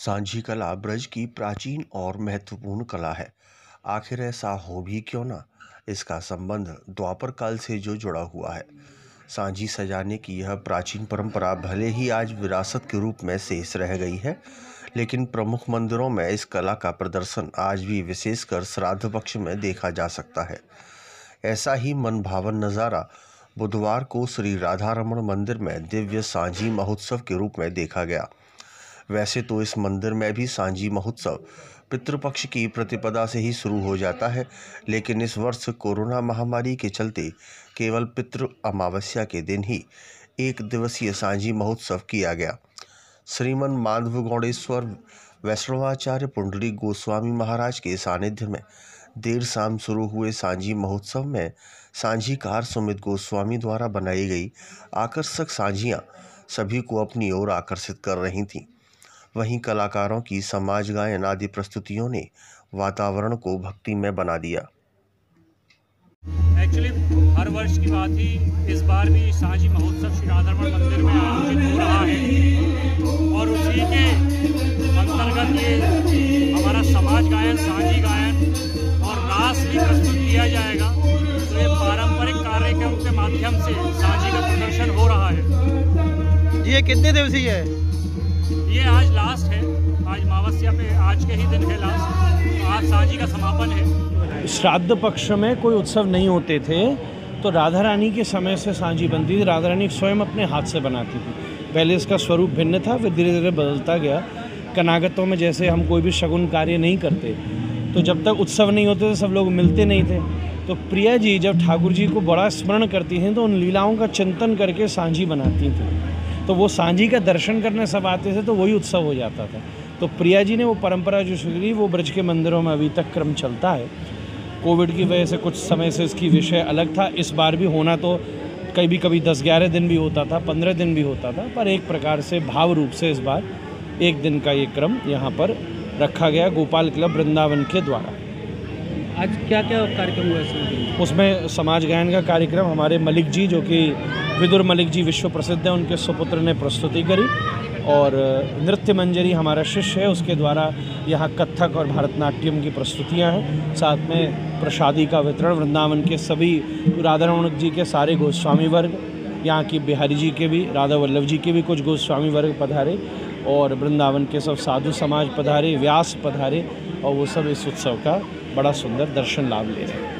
सांझी कला ब्रज की प्राचीन और महत्वपूर्ण कला है। आखिर ऐसा हो भी क्यों ना, इसका संबंध द्वापर काल से जो जुड़ा हुआ है। सांझी सजाने की यह प्राचीन परंपरा भले ही आज विरासत के रूप में शेष रह गई है, लेकिन प्रमुख मंदिरों में इस कला का प्रदर्शन आज भी विशेषकर श्राद्ध पक्ष में देखा जा सकता है। ऐसा ही मनभावन नज़ारा बुधवार को श्री राधा रमण मंदिर में दिव्य सांझी महोत्सव के रूप में देखा गया। वैसे तो इस मंदिर में भी सांझी महोत्सव पितृपक्ष की प्रतिपदा से ही शुरू हो जाता है, लेकिन इस वर्ष कोरोना महामारी के चलते केवल पितृ अमावस्या के दिन ही एक दिवसीय सांझी महोत्सव किया गया। श्रीमन माधव गौड़ेश्वर वैष्णवाचार्य पुंडरीक गोस्वामी महाराज के सानिध्य में देर शाम शुरू हुए सांझी महोत्सव में सांझीकार सुमित गोस्वामी द्वारा बनाई गई आकर्षक सांझियाँ सभी को अपनी ओर आकर्षित कर रही थीं। वहीं कलाकारों की समाज गायन आदि प्रस्तुतियों ने वातावरण को भक्ति में बना दिया। एक्चुअली हर वर्ष की बात ही इस बार भी सांझी महोत्सव श्री राधा रमण मंदिर में आयोजित हो रहा है और उसी के अंतर्गत ये हमारा समाज गायन, सांझी गायन और रास भी प्रस्तुत किया जाएगा। तो ये पारंपरिक कार्यक्रम के माध्यम से सांझी का प्रदर्शन हो रहा है। ये कितने दिवसीय है? ये आज लास्ट है, आज अमावस्या पे आज के ही दिन है लास्ट। आज सांझी का समापन है। श्राद्ध पक्ष में कोई उत्सव नहीं होते थे तो राधा रानी के समय से सांझी बनती थी। राधा रानी स्वयं अपने हाथ से बनाती थी। पहले इसका स्वरूप भिन्न था, फिर धीरे धीरे बदलता गया। कनागतों में जैसे हम कोई भी शगुन कार्य नहीं करते तो जब तक उत्सव नहीं होते तो सब लोग मिलते नहीं थे। तो प्रिया जी जब ठाकुर जी को बड़ा स्मरण करती हैं तो उन लीलाओं का चिंतन करके सांझी बनाती थी। तो वो सांझी का दर्शन करने सब आते थे तो वही उत्सव हो जाता था। तो प्रिया जी ने वो परंपरा जो शुरू की, वो ब्रज के मंदिरों में अभी तक क्रम चलता है। कोविड की वजह से कुछ समय से इसकी विषय अलग था। इस बार भी होना तो कभी 10-11 दिन भी होता था, 15 दिन भी होता था, पर एक प्रकार से भाव रूप से इस बार एक दिन का ये क्रम यहाँ पर रखा गया गोपाल क्लब वृंदावन के द्वारा। आज क्या क्या कार्यक्रम हुआ? उसमें समाज गायन का कार्यक्रम हमारे मलिक जी, जो कि विदुर मलिक जी विश्व प्रसिद्ध हैं, उनके सुपुत्र ने प्रस्तुति करी। और नृत्य मंजरी हमारा शिष्य है, उसके द्वारा यहाँ कथक और भरतनाट्यम की प्रस्तुतियाँ हैं। साथ में प्रसादी का वितरण। वृंदावन के सभी राधा रमण जी के सारे गोस्वामी वर्ग, यहाँ की बिहारी जी के भी, राधा वल्लभ जी के भी कुछ गोस्वामी वर्ग पधारे और वृंदावन के सब साधु समाज पधारे, व्यास पधारे और वो सब इस उत्सव का बड़ा सुंदर दर्शन लाभ ले रहे हैं।